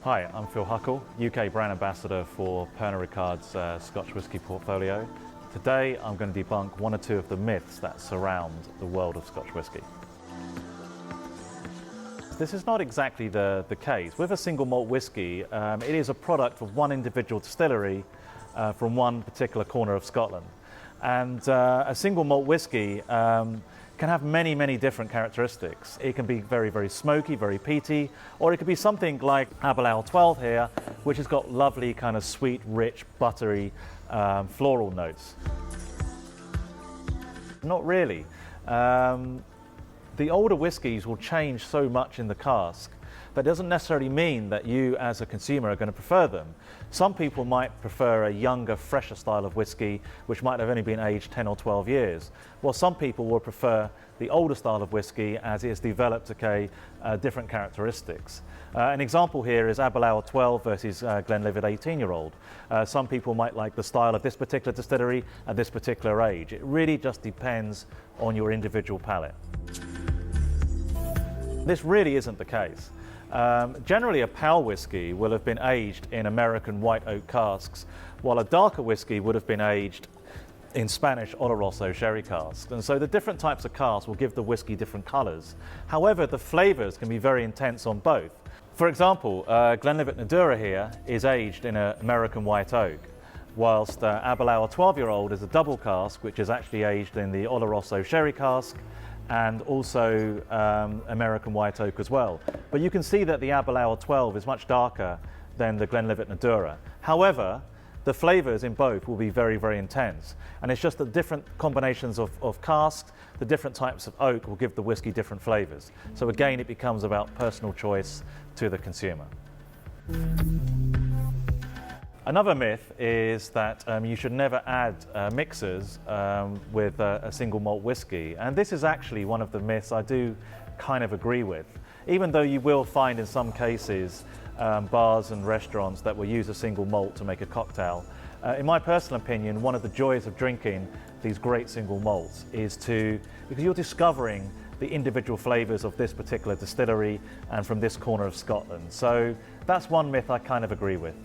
Hi, I'm Phil Huckle, UK Brand Ambassador for Pernod Ricard's Scotch whisky portfolio. Today I'm going to debunk one or two of the myths that surround the world of Scotch whisky. This is not exactly the case. With a single malt whisky, it is a product of one individual distillery from one particular corner of Scotland. And a single malt whisky can have many different characteristics. It can be very smoky, very peaty, or it could be something like Aberlour 12 here, which has got lovely kind of sweet, rich, buttery, floral notes. Not really. The older whiskies will change so much in the cask, but it doesn't necessarily mean that you as a consumer are going to prefer them. Some people might prefer a younger, fresher style of whisky, which might have only been aged 10 or 12 years. While some people will prefer the older style of whisky as it has developed different characteristics. An example here is Aberlour 12 versus Glenlivet 18-year-old. Some people might like the style of this particular distillery at this particular age. It really just depends on your individual palate. This really isn't the case. Generally, a pale whisky will have been aged in American white oak casks, while a darker whisky would have been aged in Spanish Oloroso sherry casks. And so the different types of casks will give the whisky different colours. However, the flavours can be very intense on both. For example, Glenlivet Nadura here is aged in an American white oak, whilst Aberlour 12-year-old is a double cask, which is actually aged in the Oloroso sherry cask, and also American white oak as well. But you can see that the Aberlour 12 is much darker than the Glenlivet Nadura. However, the flavours in both will be very intense. And it's just the different combinations of casks, the different types of oak will give the whisky different flavours. So again, it becomes about personal choice to the consumer. Another myth is that you should never add mixers with a single malt whisky, and this is actually one of the myths I do kind of agree with. Even though you will find in some cases bars and restaurants that will use a single malt to make a cocktail, in my personal opinion, one of the joys of drinking these great single malts is because you're discovering the individual flavours of this particular distillery and from this corner of Scotland. So that's one myth I kind of agree with.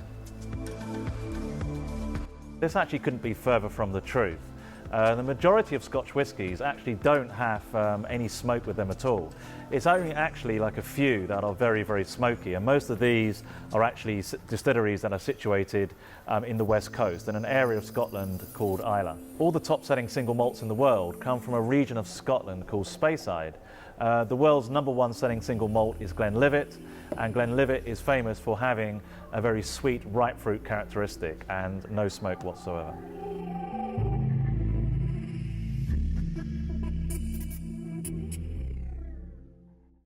This actually couldn't be further from the truth. The majority of Scotch whiskies actually don't have any smoke with them at all. It's only actually like a few that are very smoky, and most of these are actually distilleries that are situated in the west coast in an area of Scotland called Islay. All the top-selling single malts in the world come from a region of Scotland called Speyside. The world's #1 selling single malt is Glenlivet, and Glenlivet is famous for having a very sweet, ripe fruit characteristic and no smoke whatsoever.